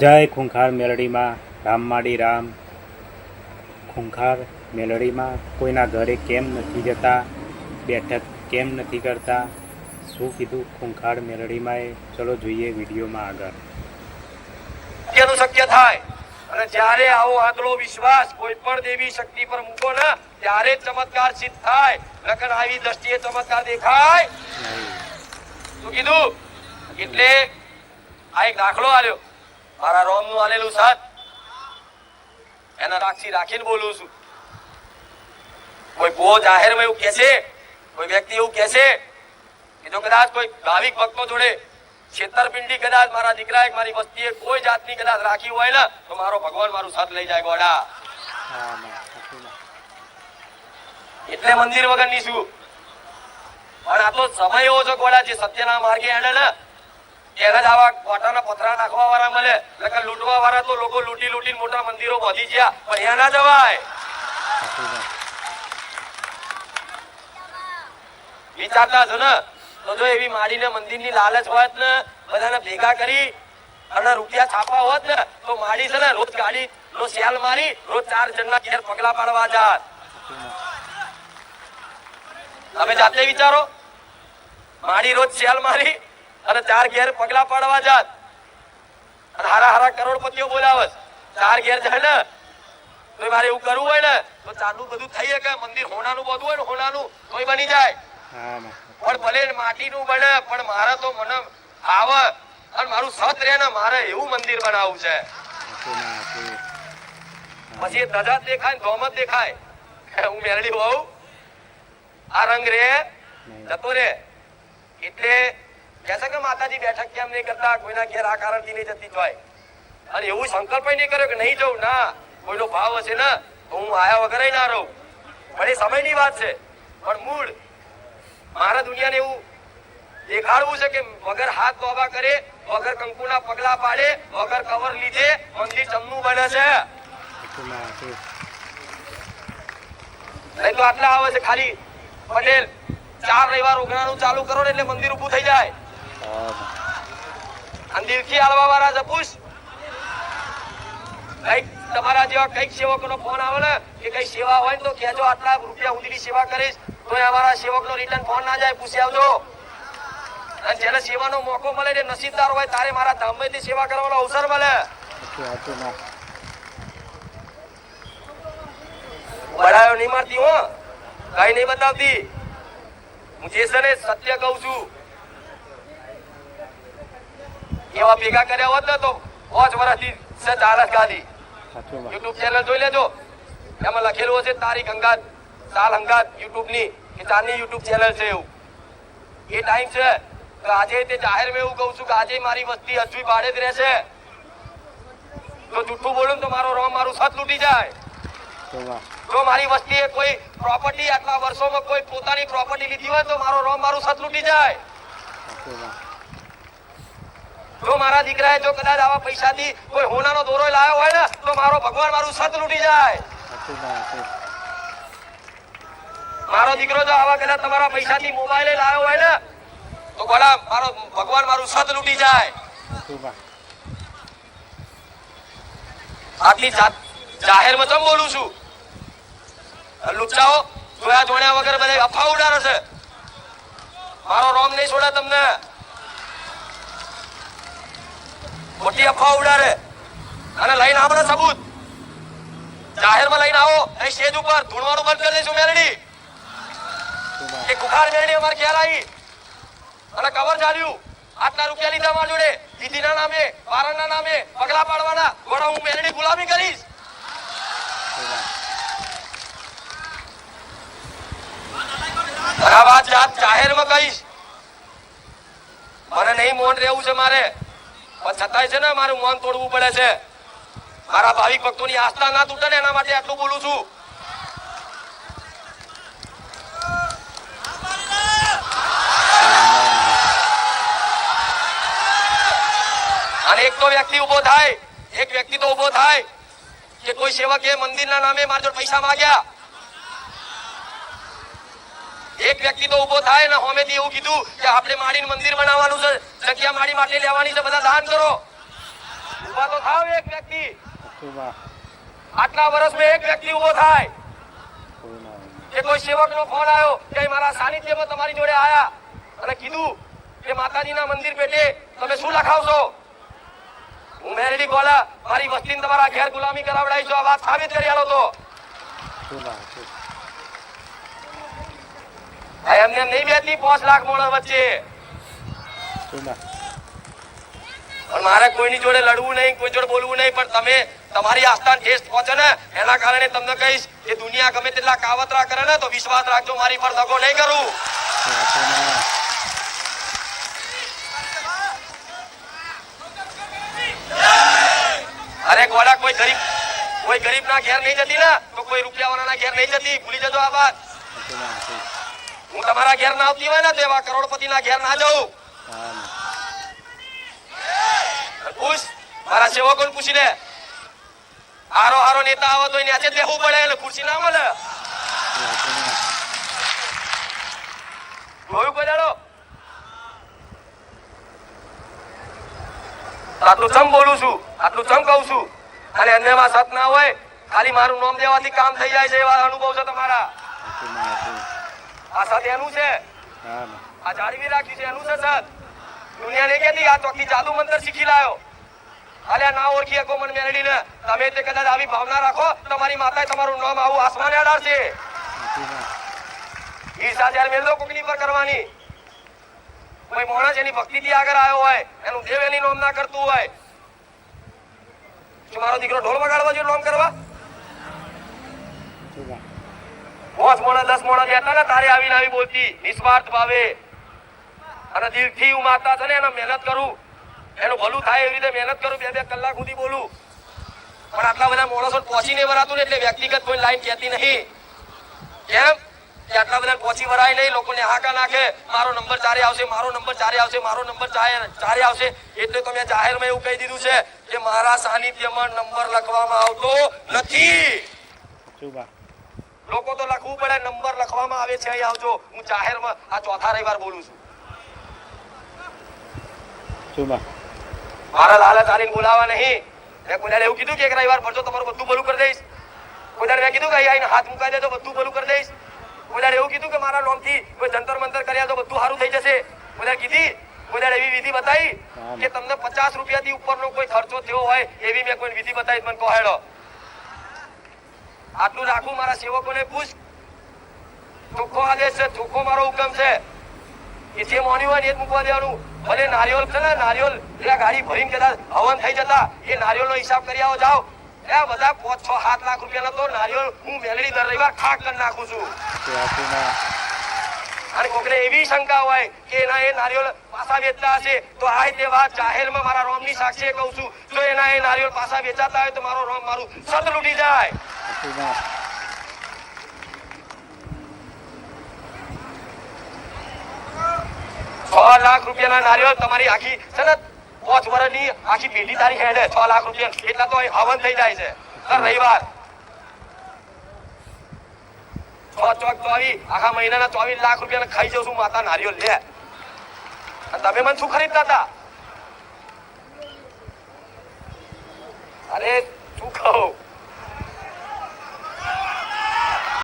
જય ખૂંખાર મેલડીમાં રામમાડી રામ. ખૂંખાર મેલડીમાં કોઈના ઘરે કેમ નથી જતા, બેઠક કેમ નથી કરતા, શું કીધું ખૂંખાર મેલડીમાં એ ચલો જોઈએ વિડીયોમાં આગળ. શક્ય થાય અને જ્યારે આવો આંધળો વિશ્વાસ કોઈ પણ દેવી શક્તિ પર મૂકો ને ત્યારે ચમત્કાર સિદ્ધ થાય. નકર આવી દ્રષ્ટિએ ચમત્કાર દેખાય શું કીધું એટલે આ એક દાખલો આલ્યો મારા રોમ નું આલેલું સાત એના સાક્ષી રાખીને બોલું છું. કોઈ બહુ જાહેરમાં એવું કહે છે, કોઈ વ્યક્તિ એવું કહે છે કે જો કદાચ કોઈ ભાવિક ભક્તો જોડે છેતરપિંડી કદાચ મારા દીકરાએ મારી વસ્તીએ કોઈ જાતની કદાચ રાખી હોય ને તો મારો ભગવાન મારું સાથ લઈ જાય ગોડા. એટલે મંદિર વગર ની શું પણ આ તો સમય એવો છે ગોડા જે સત્યના માર્ગે હેડે ને એના જ આવા કોટાના પથરા નાખવા વાળા મળે. નકર લૂંટવા વાળા તો લોકો લૂંટી લૂંટીને મોટા મંદિરો બાંધી ગયા પણ અહીંયા ના જવાય. વિચારતા છો ને તો જો એવી માડીને મંદિરની લાલચ હોત ને બધાને ભેગા કરી અને રૂપિયા છાપવા હોત ને તો માડી છે ને રોજ ગાડી નો સેલ મારી રોજ 4 જણના ઘેર પગલા પાડવા જાત. તમે જાતે વિચારો, માડી રોજ સેલ મારી અને 4 ઘેર પગલા પાડવા જાત અને હારા હારા કરોડપતિઓ બોલાવે 4 ઘેર જાય ને તો મારે એવું કરવું હોય ને તો ચાંદુ બધું થઈ શકે. મંદિર હોનાનું બધું હોય ને હોનાનું તોય બની જાય પણ ભલે માટીનું બને પણ મારે તો મને આવે અને મારું સત રહે ને મારે એવું મંદિર બનાવવું છે. પછી ધજા દેખાય ને ધોમત દેખાય હું મેરડી હોઉં આ રંગ રે જતો રે એટલે કહેશે કે માતાજી બેઠક કેમ નહીં કરતા, કોઈના ઘેર આ કારણથી નહીં જતી હોય અને એવું સંકલ્પ નહીં કર્યો કે નહીં જવું. ના, કોઈનો ભાવ હશે ને તો હું આયા વગર ના રહું. પણ એ સમયની વાત છે પણ મૂળ મારા દુનિયાને એવું દેખાડવું છે કે વગર હાથ તોબા કરે, વગર કંકુના પગલા પાડે, વગર કવર લીધે મંદિર ચમનું બને છે. નહીં તો આટલા આવે છે ખાલી પટેલ 4 રવિવાર ઓગણાનું ચાલુ કરો ને એટલે મંદિર ઉભું થઈ જાય. અને દિલથી આલવા વાળા જપુસ કઈક તમારા જેવા કઈક સેવકોનો ફોન આવે ને કે કઈ સેવા હોય તો કહેજો આટલા રૂપિયા સુધીની સેવા કરીશ તો અમારા સેવકનો રિટર્ન ફોન ના જાય, પૂછી આવજો. અને જેને સેવાનો મોકો મળે ને નસીબદાર હોય તારે મારા ધામમાંથી સેવા કરવાનો અવસર મળે. બડાયો નહીં મારતી હો, કઈ નહીં બતાવતી. હું જે છે ને સત્ય કહું છું. એવા ભેગા કર્યા હોત ને તો 5 વર્ષથી ચાલત ગાદી. યુટ્યુબ ચેનલ જોઈ લેજો, એમાં લખેલું હશે તારીખ અંગાત સાલ અંગાત યુટ્યુબ ની કે ચારની યુટ્યુબ ચેનલ છે. એવું એ ટાઈમ છે તો આજે તે જાહેર માં એવું કહું છું કે આજે મારી વસ્તી હજુ ભાડે જ રહેશે. જો જૂઠું બોલું તો મારો રોમ મારું સત લૂટી જાય. જો મારી વસ્તીએ કોઈ પ્રોપર્ટી આટલા વર્ષોમાં કોઈ પોતાની પ્રોપર્ટી લીધી હોય તો મારો રોમ મારું સત લૂટી જાય. જો મારા દીકરાએ જો કદાચ આવા પૈસાથી કોઈ હોનાનો દોરો લાવ્યો હોય ને તો મારો ભગવાન મારું સત લૂટી જાય. મારો દીકરો જો આવા કદાચ તમારા પૈસાથી મોબાઈલ લાવ્યો હોય ને તો બોલા મારો ભગવાન મારું સત લૂટી જાય. આટલી જાહેરમાં ચમ બોલું છું? લુચ્ચાઓ જોયા જોણ્યા વગર બધા અફવા ઉડાડે છે. મારો રોમ નહીં છોડે તમને. મોટી અફવા ઉડાડે અને લઈને આવો સબૂત જાહેરમાં લઈને આવો. અહીં સ્ટેજ ઉપર ધૂણવાનું બંધ કરી દઈશું મેરડી કે કુખાર મેરડી અમારે ઘેર આવી અને કવર ચાલ્યું. આટલા રૂપિયા લીધા મારા જોડે વિધિના નામે, વારણના નામે પગલા પાડવાના. ઘોડા હું મેરડી ગુલામી કરીશ. આ વાત જાહેરમાં કહીશ. મને નહીં મૌન રહેવું છે મારે, પણ છતાંય છે ને મારે મૌન તોડવું પડે છે. મારા ભાવિક ભક્તોની આસ્થા ના તૂટે ને એના માટે આટલું બોલું છું. અને એક તો વ્યક્તિ ઉભો થાય, એક વ્યક્તિ તો ઉભો થાય કે કોઈ સેવકે મંદિરના નામે મારા જોડે પૈસા માંગ્યા. એક વ્યક્તિ તો ઉભો થાય ને હોમેથી એવું કીધું કે આપણે માડીને મંદિર બનાવવાનું છે, જગ્યા માડી માટે લેવાની છે, બધા દાન કરો. ઊભા તો થાવ એક વ્યક્તિ સુબા આટલા વર્ષમાં એક વ્યક્તિ ઊભો થાય કોઈ ના હોય. કે કોઈ સેવકનો ફોન આવ્યો કે મારા સાનિધ્યમાં તમારી જોડે આયા અને કીધું કે માતાજીના મંદિર પેટે તમે શું લખાવશો? હું મેરડી બોલા મારી વસ્તીને તમારા ઘેર ગુલામી કરાવડાવીશું આ વાત સાબિત કરી આલો તો સુબા આ એમને નહીં બેઠી 5 લાખ માણસ વચ્ચે સુબા પણ મારે કોઈની જોડે લડવું નહીં કોઈ જોડે બોલવું નહીં પણ તમે તમારી આસ્થાન ઠેસ પહોંચે ને એના કારણે તમને કહીશ કે દુનિયા ગમે તેટલા કાવતરા કરે ને તો વિશ્વાસ રાખજો મારી પર દગો નહીં કરું અરે ગોડા કોઈ ગરીબ ના ઘેર નહીં જતી ને તો કોઈ રૂપિયાવાળાના ઘેર નહીં જતી ભૂલી જજો આ વાત હું તમારા ઘેર ના આવતી હોય ને તો એવા કરોડપતિ ના ઘેર ના જાઉં પૂછ મારા સેવકોને પૂછી લે હારો નેતા આવે તો નીચે બેહવું પડે એટલે ખુરશી ના મળે જોયું કોઈ દાડો આટલું ચમ બોલું છું આટલું ચમ કહું છું અને અન્યમાં સત ના હોય ખાલી મારું નામ દેવાથી કામ થઈ જાય છે એવા અનુભવ છે તમારા આ સત એનું છે આ જાળવી રાખ્યું છે એનું છે સત દુનિયા નહીં કહેતી આ ચોકી જાદુ મંત્ર શીખી લાયો અલ્યા ના ઓળખી શકો મને મેરડી ને તમે તે કદાચ આવી ભાવના રાખો તમારી માતાએ તમારું નામ આવું આસમાને અડાડશે ઈર્ષા જ્યારે મેળો કોકની પર કરવાની કોઈ માણસ એની ભક્તિથી આગળ આવ્યો હોય એનું દેવ એની નોમ ના કરતું હોય શું મારો દીકરો ઢોલ વગાડવા જોઈએ નોમ કરવા 5 મોણા 10 મોણા બેઠા ને તારે આવીને આવી બોલતી નિસ્વાર્થ ભાવે અને દિલથી હું માતા છે ને એને મહેનત કરું એનું ભલું થાય એવી રીતે મહેનત કરું 2 કલાક સુધી બોલું પણ આટલા બધા માણસો પહોંચી નહીં વરાતું ને એટલે વ્યક્તિગત કોઈ લાઈન કહેતી નહીં કેમ કે આટલા બધા પહોંચી વરાય નહીં લોકોને હાકા નાખે મારો નંબર ચારે આવશે મારો નંબર ચારે આવશે મારો નંબર ચારે આવશે એટલે તો મેં જાહેરમાં એવું કહી દીધું છે કે મારા સાનિધ્યમાં નંબર લખવામાં આવતો નથી લોકો તો લખવું પડે નંબર લખવામાં આવે છે અહીં આવજો હું જાહેરમાં આ ચોથા રવિવાર બોલું છું મારા લાલચ આલીને બોલાવા નહીં મેં કોઈને એવું કીધું કે એક રવિવાર ભરજો તમારું બધું ભલું કરી દઈશ કોઈને મેં કીધું કે અહીં હાથ મુકાઈ દેજો બધું ભલું કરી દઈશ કોઈને એવું કીધું કે મારા નામથી કોઈ જંતર મંતર કર્યા તો બધું સારું થઈ જશે કોઈને કીધી કોઈને એવી વિધિ બતાવી કે તમને 50 રૂપિયાથી ઉપરનો કોઈ ખર્ચો થયો હોય એવી મેં કોઈ વિધિ બતાવી મને કહો હેડો આટલું રાખું મારા સેવકોને પૂછ ચોખ્ખો આદેશ છે ચોખ્ખો મારો હુકમ છે કે જે માન્યું હોય ને એ જ મૂકવા દેવાનું ભલે નારિયેળ છે ને નારિયેળ એટલે ગાડી ભરીને કદાચ હવન થઈ જતા એ નારિયેળનો હિસાબ કરી આવો જાઓ એ બધા 5, 6, 7 લાખ રૂપિયાના તો નારિયેળ હું મેલડી દર રવિવાર ખાક કરી નાખું છું અને કોકને એવી શંકા હોય કે એના એ નારિયેળ પાછા વેચતા હશે તો આ તે વાત જાહેરમાં મારા રોમની સાક્ષીએ કહું છું જો એના એ નારિયેળ પાછા વેચાતા હોય તો મારો રોમ મારું સત લૂટી જાય 6 લાખ રૂપિયાના નારિયેળ તમારી આખી છે ને 5 વર્ષની આખી પેઢી તારી હેડે 6 લાખ રૂપિયા એટલા તો હવન થઈ જાય છે દર રવિવાર 24 આખા મહિનાના 24 લાખ રૂપિયા ખાઈ જઉં છું માતા નારિયેળ લે અને તમે મને શું ખરીદતા હતા અરે શું કહું